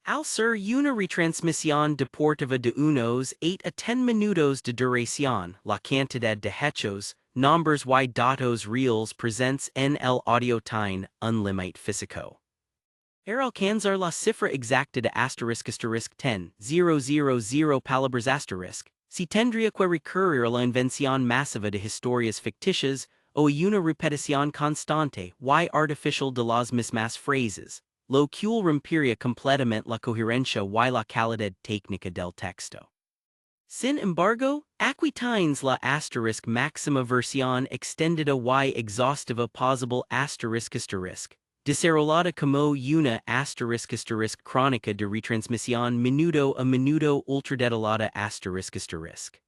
Al ser una retransmisión deportiva de unos 8 a 10 minutos de duración, la cantidad de hechos, nombres y datos reales presents en el audio tiene un límite físico. El alcanzar la cifra exacta de asterisk 10,000 palabras asterisk, si tendría que recurrir a la invención masiva de historias ficticias, o a una repetición constante y artificial de las mismas frases, lo cual rompería completamente la coherencia y la calidad técnica del texto. Sin embargo, aquí tienes la asterisk máxima versión extendida y exhaustiva posible asterisk desarrollada como una asterisk crónica de retransmisión minuto a minuto ultradetallada asterisk.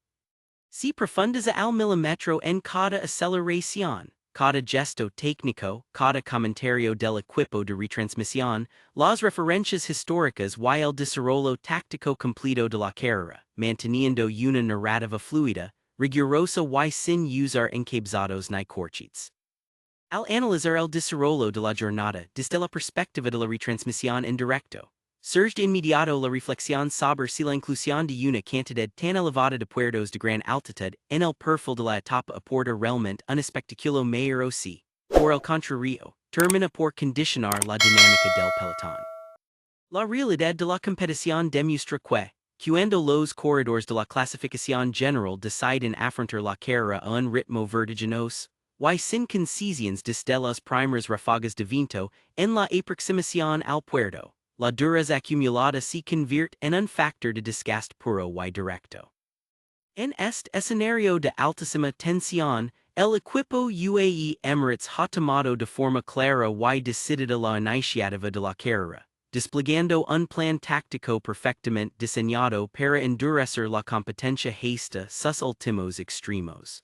Si profundiza al milímetro en cada aceleración, cada gesto técnico, cada comentario del equipo de retransmisión, las referencias históricas y el desarrollo táctico completo de la carrera, manteniendo una narrativa fluida, rigurosa y sin usar encabezados ni corchetes. Al analizar el desarrollo de la jornada desde la perspectiva de la retransmisión en directo, surge de inmediato la reflexión sobre si la inclusión de una cantidad tan elevada de puertos de gran altitud en el perfil de la etapa aporta realmente un espectáculo mayor o si, por el contrario, termina por condicionar la dinámica del pelotón. La realidad de la competición demuestra que, cuando los corredores de la clasificación general deciden afrontar la carrera a un ritmo vertiginoso, y sin concesión desde las primeras ráfagas de viento en la aproximación al puerto, la dureza acumulada se convierte en un factor de desgaste puro y directo. En este escenario de altísima tensión, el equipo UAE Emirates ha tomado de forma clara y decidida la iniciativa de la carrera, desplegando un plan táctico perfectamente diseñado para endurecer la competencia hasta sus últimos extremos.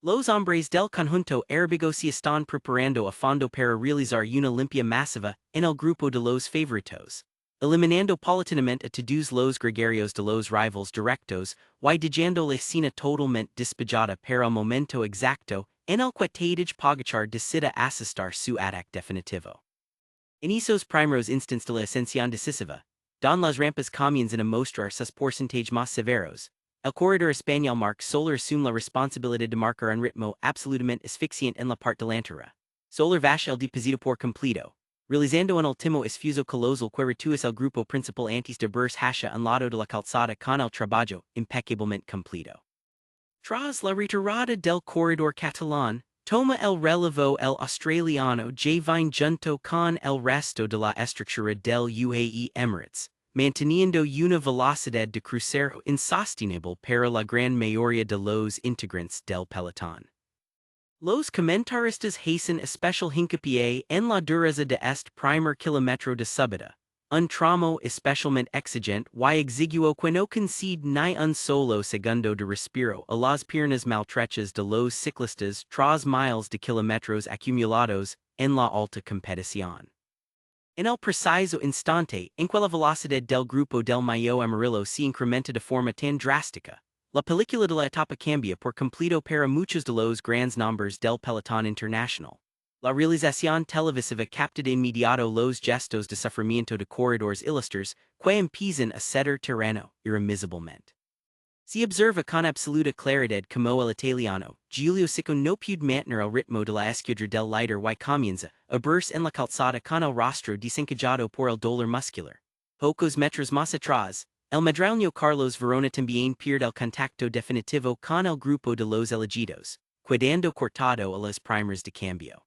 Los hombres del conjunto arábigo se están preparando a fondo para realizar una limpia masiva en el grupo de los favoritos, eliminando paulatinamente a todos los gregarios de los rivals directos y dejando la escena totalmente despejada para el momento exacto en el que Tadej Pogacar decida asestar su ataque definitivo. En esos primeros instantes de la ascensión decisiva, don las rampas comienzan a mostrar sus porcentajes más severos. El corredor español Marc Soler asume la responsabilidad de marcar un ritmo absolutamente asfixiante en la parte delantera. Soler vash el deposito por completo, realizando un último esfuerzo colosal que retuvo el grupo principal antes de verse hacia un lado de la calzada con el trabajo impecablemente completo. Tras la retirada del corredor catalán, toma el relevo el australiano Javine junto con el resto de la estructura del UAE Emirates, manteniendo una velocidad de crucero insostenible para la gran mayoría de los integrantes del pelotón. Los comentaristas hacen especial hincapié en la dureza de este primer kilómetro de subida, un tramo especialmente exigente y exiguo que no concede ni un solo segundo de respiro a las piernas maltrechas de los ciclistas tras miles de kilómetros acumulados en la alta competición. En el preciso instante en que la velocidad del grupo del maillot amarillo se incrementa de forma tan drástica, la película de la etapa cambia por completo para muchos de los grandes nombres del pelotón internacional. La realización televisiva capta de inmediato los gestos de sufrimiento de corredores illustres que empiezan a ceder terreno irremisiblemente. Se observa con absoluta claridad como el italiano, Giulio Sicco no puede mantener el ritmo de la escuadra del líder y comienza a verse en la calzada con el rostro desencajado por el dolor muscular. Pocos metros más atrás, el madrileño Carlos Verona también pierde el contacto definitivo con el grupo de los elegidos, quedando cortado a las primeras de cambio.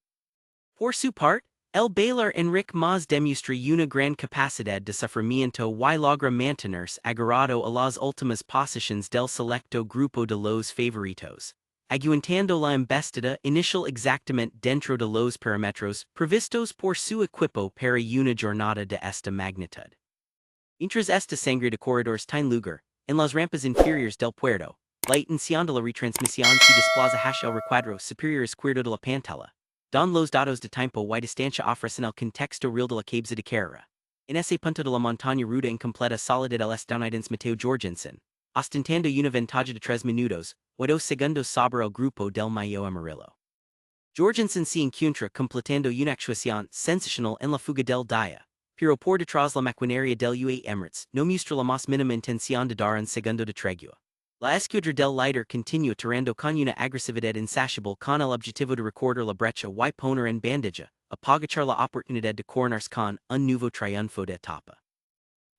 Por su parte, el bailar Enrique Mas demuestra una gran capacidad de sufrimiento y logra mantenerse agarrado a las últimas posiciones del selecto grupo de los favoritos, aguantando la embestida inicial exactamente dentro de los parámetros previstos por su equipo para una jornada de esta magnitud. Mientras esta sangre de corredores tiene lugar, en las rampas inferiores del puerto, la intención de la retransmisión se desplaza hacia el recuadro superior izquierdo de la pantalla. Don los datos de tiempo y distancia ofrecen el contexto real de la cabeza de carrera. En ese punto de la montaña ruta incompleta soledad el estadounidense Matteo Jorgensen, ostentando una ventaja de 3 minutos, y 2 segundos sobre el grupo del maillot amarillo. Jorgensen se encuentra completando una actuación sensational en la fuga del día, pero por detrás la maquinaria del UAE Emirates no muestra la más mínima intención de dar un segundo de tregua. La escuadra del líder continúa tirando con una agresividad insatiable con el objetivo de recortar la brecha y poner en bandilla, aprovechar la oportunidad de coronarse con un nuevo triunfo de etapa.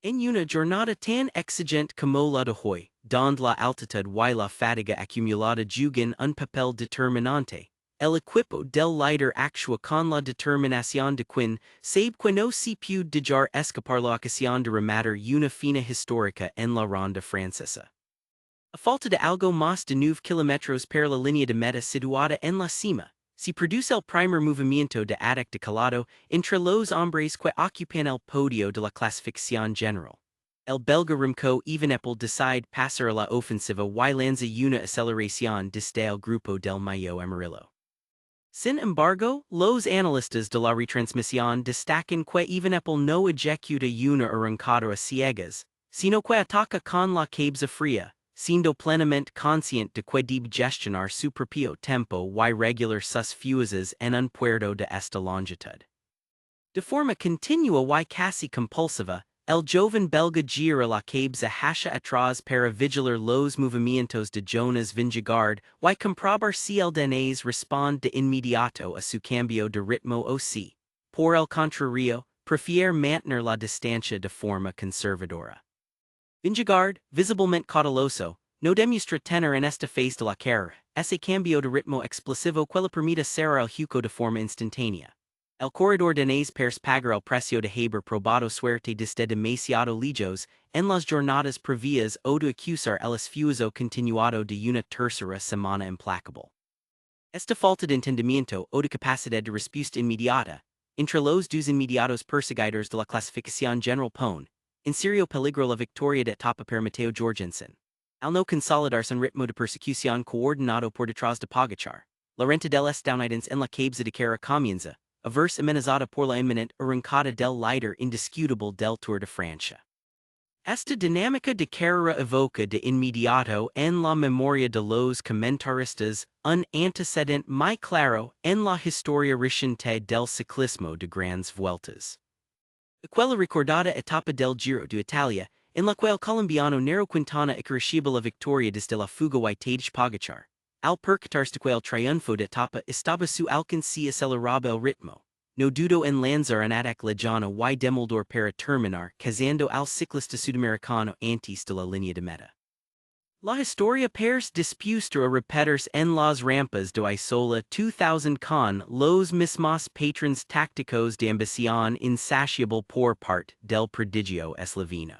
En una jornada tan exigente como la de hoy, donde la altitud y la fatiga acumulada juegan un papel determinante, el equipo del líder actúa con la determinación de quien sabe que no se puede dejar escapar la ocasión de rematar una fina histórica en la ronda francesa. A falta de algo más de 9 kilómetros para la línea de meta situada en la cima, se produce el primer movimiento de ataque de calado entre los hombres que ocupan el podio de la clasificación general. El belga Remco Evenepoel decide pasar a la ofensiva y lanza una aceleración desde el grupo del maillot amarillo. Sin embargo, los analistas de la retransmisión destacan que Evenepoel no ejecuta una arrancada a ciegas, sino que ataca con la cabeza fría, siendo plenamente consciente de que debe gestionar su propio tempo y regular sus fuerzas en un puerto de esta longitud. De forma continua y casi compulsiva, el joven belga gira la cabeza hacia atrás para vigilar los movimientos de Jonas Vingegaard y comprobar si el danés responde de inmediato a su cambio de ritmo o si, por el contrario, prefiere mantener la distancia de forma conservadora. Vingegaard, visiblemente cauteloso, no demuestra tener en esta fase de la carrera ese cambio de ritmo explosivo que le permita cerrar el hueco de forma instantánea. El corredor danés perce pagar el precio de haber probado suerte desde demasiado lejos en las jornadas previas o de acusar el esfuerzo continuado de una tercera semana implacable. Esta falta de entendimiento o de capacidad de respuesta inmediata, entre los dos inmediatos perseguidores de la clasificación general pone en serio peligro la victoria de etapa para Matteo Jorgensen. Al no consolidarse un ritmo de persecución coordinado por detrás de Pogacar, la renta del estadounidense en la cabeza de carrera comienza a verse amenazada por la inminente arrancada del líder indiscutible del Tour de Francia. Esta dinámica de carrera evoca de inmediato en la memoria de los comentaristas un antecedente muy claro en la historia reciente del ciclismo de grandes vueltas. Aquella recordada etapa del Giro de Italia, en la cual colombiano Nero Quintana recibe la victoria desde la fuga y Tadej Pogacar, al percatarse de que el triunfo de etapa estaba su alcance y aceleraba el ritmo, no dudo en lanzar un ataque lejano y demoledor para terminar cazando al ciclista sudamericano antes de la línea de meta. La historia parece dispuesta a repetirse en las rampas de Isola 2000 con los mismos patrones tácticos de ambición insaciable por parte del prodigio esloveno.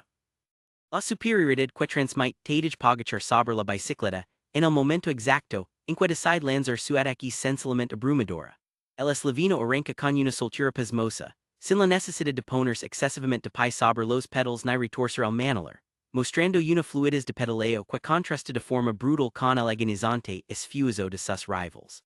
La superioridad que transmite Tadej Pogacar sobre la bicicleta en el momento exacto en que decide lanzar su ataque sencillamente abrumadora. El esloveno arranca con una soltura pasmosa, sin la necesidad de ponerse excesivamente de pie sobre los pedals ni retorcer el manular, mostrando una fluidez de pedaleo que contrasta de forma brutal con el agonizante esfuerzo de sus rivals.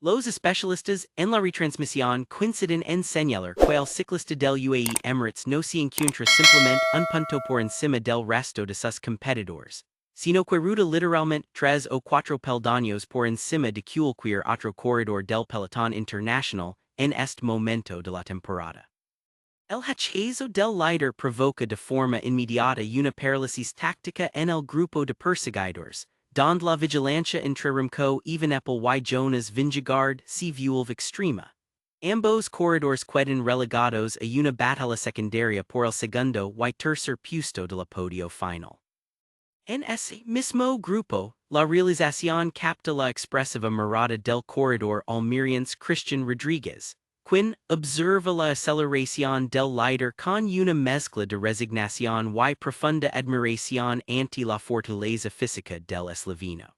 Los especialistas en la retransmisión coinciden en señalar que el ciclista del UAE Emirates no se encuentra simplemente un punto por encima del resto de sus competidores, sino que ruta literalmente 3 o 4 peldaños por encima de cualquier otro corredor del Peloton internacional en este momento de la temporada. El hachazo del líder provoca de forma inmediata una parálisis táctica en el grupo de perseguidores, donde la vigilancia entre Remco Evenepoel y Jonas Vingegaard se vuelve extrema. Ambos corredores quedan relegados a una batalla secundaria por el segundo y tercer puesto de la podio final. En ese mismo grupo, la realización capta la expresiva mirada del corredor almeriense Christian Rodríguez, quien observa la aceleración del líder con una mezcla de resignación y profunda admiración ante la fortaleza física del esloveno.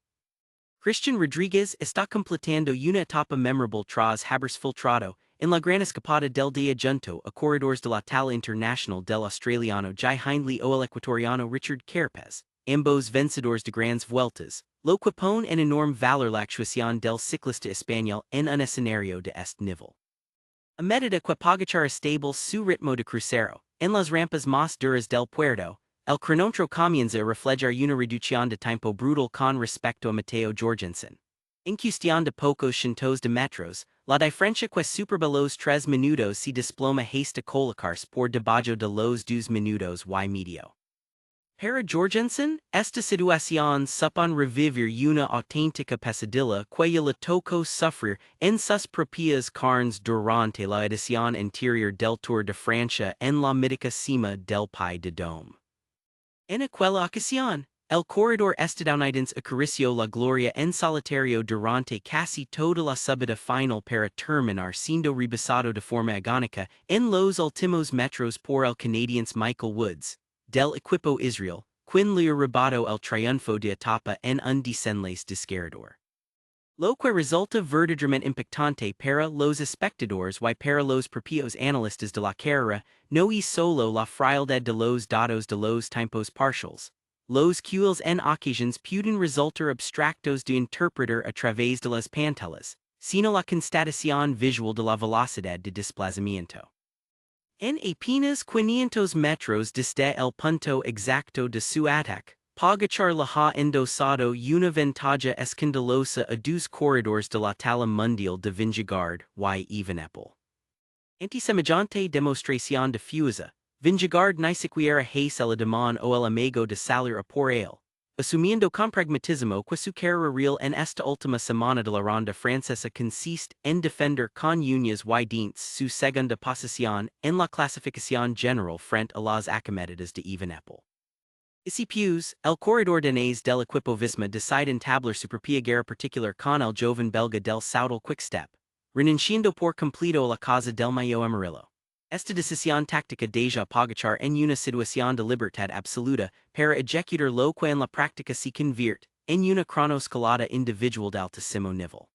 Christian Rodríguez está completando una etapa memorable tras haberse filtrado en la gran escapada del día junto a corredores de la talla internacional del australiano Jai Hindley o el ecuatoriano Richard Carapaz, ambos vencedores de grandes vueltas, lo que pone en enorme valor la actuación del ciclista español en un escenario de este nivel. A medida que Pogacar estable su ritmo de crucero, en las rampas más duras del puerto, el cronómetro comienza a reflejar una reducción de tiempo brutal con respecto a Matteo Jorgensen. En cuestión de pocos cientos de metros, La diferencia que superba los 3 minutos si desploma hasta colocarse por debajo de los 2 minutos y medio. Para Jorgensen, esta situación supone revivir una auténtica pesadilla que le tocó sufrir en sus propias carnes durante la edición anterior del Tour de Francia en la mítica cima del Pi de Dome. En aquella ocasión, el corredor estadounidense acarició la gloria en solitario durante casi toda la subida final para terminar siendo rebasado de forma agónica en los últimos metros por el canadiense Michael Woods, del equipo Israel, quien le arrebató el triunfo de etapa en un desenlace desgarrador. Lo que resulta verdaderamente impactante para los espectadores y para los propios analistas de la carrera no es solo la frialdad de los datos de los tiempos parciales, los cuales en ocasiones pueden resultar abstractos de interpretar a través de las pantallas, sino la constatación visual de la velocidad de desplazamiento. En apenas 500 metros desde el punto exacto de su ataque, Pogacar le ha endosado una ventaja escandalosa a 2 corredores de la talla mundial de Vingegaard y Evenepoel. Antisemejante demostración de fuerza, Vingegaard ni siquiera hace el ademán o el amigo de salir a por él, asumiendo con pragmatismo que su carrera real en esta última semana de la ronda francesa consiste en defender con uñas y dientes su segunda posición en la clasificación general frente a las acometidas de Evenepoel. Isi pues, el corredor danés del equipo Visma decide entablar su propia guerra particular con el joven belga del Saudal Quickstep, renunciando por completo a la causa del maillot amarillo. Esta decisión táctica deja Pogacar en una situación de libertad absoluta para ejecutar lo que en la práctica se convierte en una cronoescalada individual de altísimo nivel.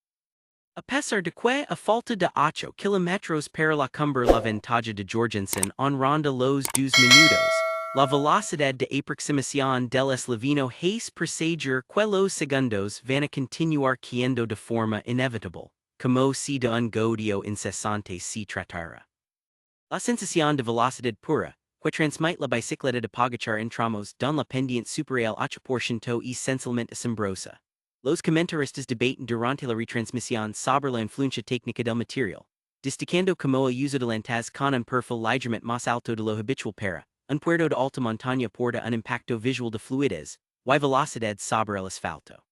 A pesar de que a falta de 8 kilómetros para la cumbre la ventaja de Jorgensen en ronda los 2 minutos, la velocidad de aproximación del esloveno hace presagier que los segundos van a continuar cayendo de forma inevitable, como si de un godeo incesante se tratara. La sensación de velocidad pura, que transmite la bicicleta de Pogacar en tramos don la pendiente superior al 8% es esencialmente asombrosa. Los comentaristas debaten durante la retransmisión sobre la influencia técnica del material, destacando como el uso de lentas con un perfil ligeramente más alto de lo habitual para un puerto de alta montaña porta un impacto visual de fluidez y velocidad sobre el asfalto.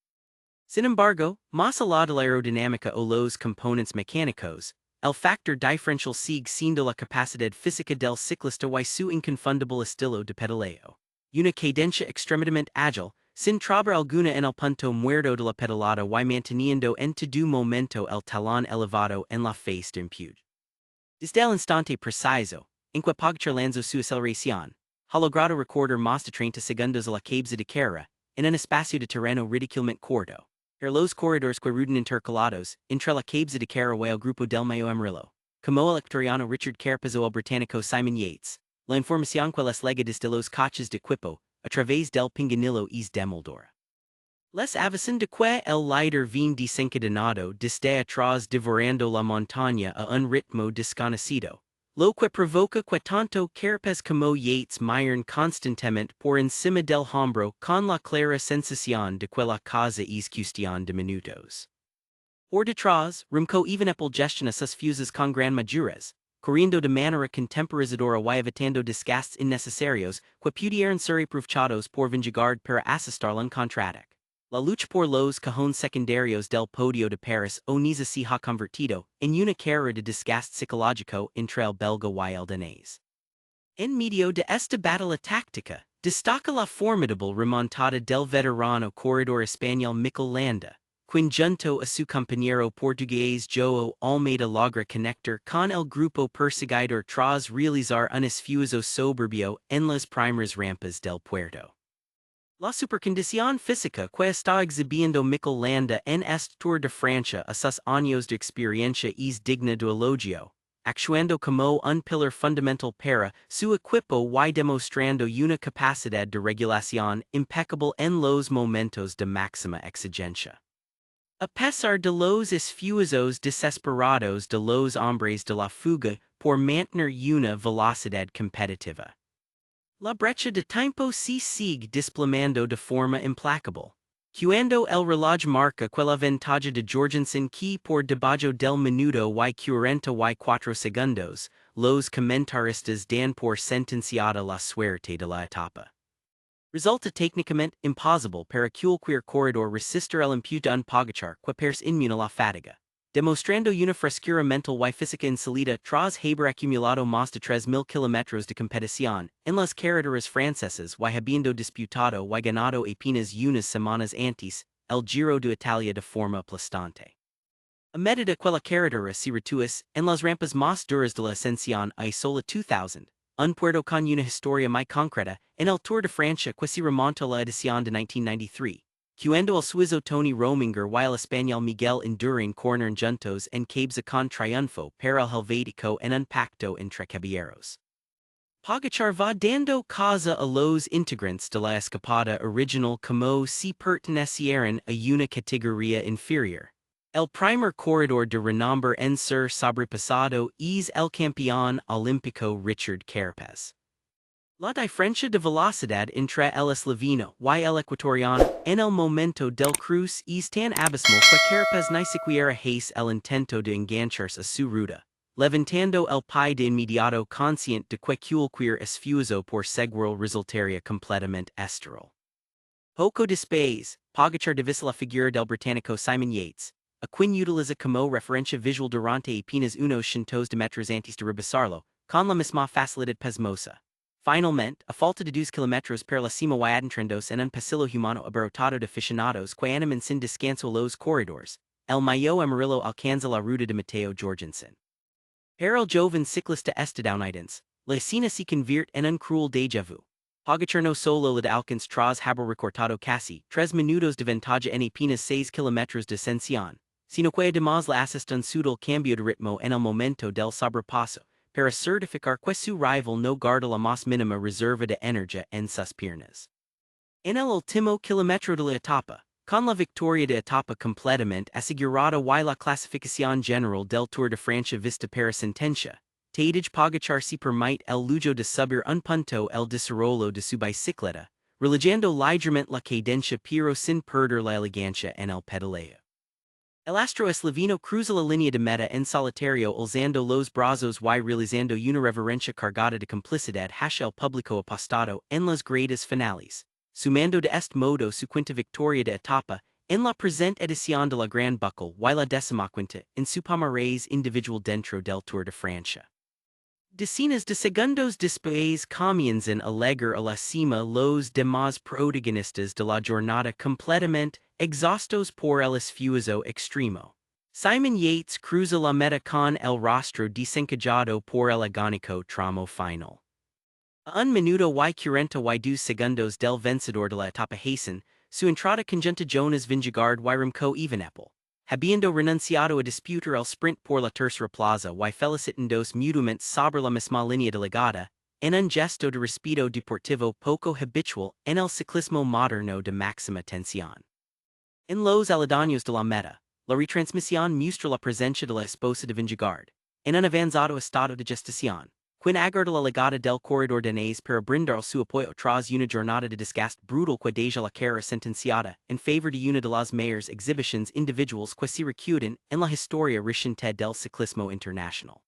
Sin embargo, más allá de la aerodinámica o los componentes mecánicos, el factor diferencial sigue siendo la capacidad física del ciclista y su inconfundible estilo de pedaleo. Una cadencia extremadamente ágil, sin trabar alguna en el punto muerto de la pedalada y manteniendo en todo momento el talón elevado en la faz de impute. Desde el instante preciso, en que Pogacar lanzó su aceleración, ha logrado recordar más de 30 segundos a la cabeza de carrera, en un espacio de terreno ridiculamente corto. Los corredores que rueden intercalados, entre la cabeza de carrera y el grupo del maillot amarillo, como el ecuatoriano Richard Carapaz o el británico Simon Yates, la información que les lega desde los coches de equipo, a través del pinganillo es demoldora. Les avisan de que el líder viene desencadenado desde atrás devorando la montaña a un ritmo desconocido, lo que provoca que tanto Carapaz como Yates miren constantemente por encima del hombro con la clara sensación de que la cosa es cuestión de minutos. Por detrás, Remco Evenepoel gestiona sus fuerzas con gran madurez, corriendo de manera contemporizadora y evitando desgastes innecesarios que pudieran ser aprovechados por Vingegaard para asestarle en contraataque. La lucha por los cajones secundarios del podio de Paris o Niza se ha convertido en una carrera de desgaste psicológico entre el belga y el danés. En medio de esta batalla táctica, destaca la formidable remontada del veterano corredor español Mikel Landa, quien junto a su compañero portugués Joao Almeida logra conectar con el grupo perseguidor tras realizar un esfuerzo soberbio en las primeras rampas del puerto. La supercondición física que está exhibiendo Mikel Landa en este Tour de Francia a sus años de experiencia es digna de elogio, actuando como un pilar fundamental para su equipo y demostrando una capacidad de regulación impecable en los momentos de máxima exigencia. A pesar de los esfuerzos desesperados de los hombres de la fuga por mantener una velocidad competitiva, la brecha de tiempo se sigue desplomando de forma implacable. Cuando el reloj marca quella ventaja de Jorgensen que por debajo del minuto y 44 segundos, los comentaristas dan por sentenciada la suerte de la etapa. Resulta técnicamente impossible para cualquier corredor resistir el impute un Pogacar que pers inmune a la fatiga, demostrando una frescura mental y física insolita tras haber acumulado más de 3,000 kilómetros de competición en las carreteras francesas y habiendo disputado y ganado apenas unas semanas antes el Giro de Italia de forma aplastante. A medida que la carretera se retuis en las rampas más duras de la ascensión y sola 2000, un puerto con una historia muy concreta en el Tour de Francia que se remonta a la edición de 1993, cuando el suizo Tony Rominger y el español Miguel Indurain corneran juntos en cabeza con triunfo para el Helvético en un pacto entre caballeros. Pogacar va dando causa a los integrantes de la escapada original como si pertenecieran a una categoría inferior. El primer corredor de renombre en ser sobrepasado es el campeón olímpico Richard Carapaz. La diferencia de velocidad entre el esloveno y el ecuatoriano en el momento del cruce es tan abismal que Carapaz ni siquiera hace el intento de engancharse a su ruta, levantando el pie de inmediato consciente de que cualquier esfuerzo por seguirlo resultaría completamente estéril. Poco después, Pogacar divisa la figura del británico Simon Yates, a quien utiliza como referencia visual durante apenas unos cientos de metros antes de rebasarlo, con la misma facilidad pasmosa. Finalmente, a falta de 2 kilómetros para la cima y adentrándose en un pasillo humano abarrotado de aficionados que animan sin descanso los corredores, el maillot amarillo alcanza la ruta de Matteo Jorgensen. Para el joven ciclista estadounidense, la escena se convierte en un cruel déjà vu. Pogacar no solo le alcanza tras haber recortado casi 3 minutos de ventaja en apenas 6 kilómetros de ascensión, sino que además le asiste un sutil cambio de ritmo en el momento del sobrepaso, para certificar que su rival no guarda la más mínima reserva de energía en sus piernas. En el último kilómetro de la etapa, con la victoria de etapa completamente asegurada y la clasificación general del Tour de Francia vista para sentencia, Tadej Pogacar se permite el lujo de subir un punto el desarrollo de su bicicleta, relajando ligeramente la cadencia pero sin perder la elegancia en el pedaleo. El astro esloveno cruza la línea de meta en solitario alzando los brazos y realizando una reverencia cargada de complicidad hacia el público apostado en las grandes finales, sumando de este modo su quinta victoria de etapa en la presente edición de la Gran Buckle y la decimaquinta en su palmarés individual dentro del Tour de Francia. Decenas de segundos después comienzan a llegar a la cima los demás protagonistas de la jornada completamente exhaustos por el esfuerzo extremo. Simon Yates cruza la meta con el rostro desencajado por el agónico tramo final. A un minuto y 42 segundos del vencedor de la etapa hacen su entrada conjunta Jonas Vingegaard y Remco Evenepoel, habiendo renunciado a disputar el sprint por la tercera plaza y felicitándose mutuamente sobre la misma línea de llegada, en un gesto de respeto deportivo poco habitual en el ciclismo moderno de máxima tensión. En los aledaños de la meta, la retransmisión muestra la presencia de la esposa de Vingegaard, en un avanzado estado de gestación, quien aguarda la llegada del corredor danés para brindar su apoyo tras una jornada de desgaste brutal que deja la carrera sentenciada en favor de una de las mayores exhibiciones individuales que se recuerdan en la historia reciente del ciclismo internacional.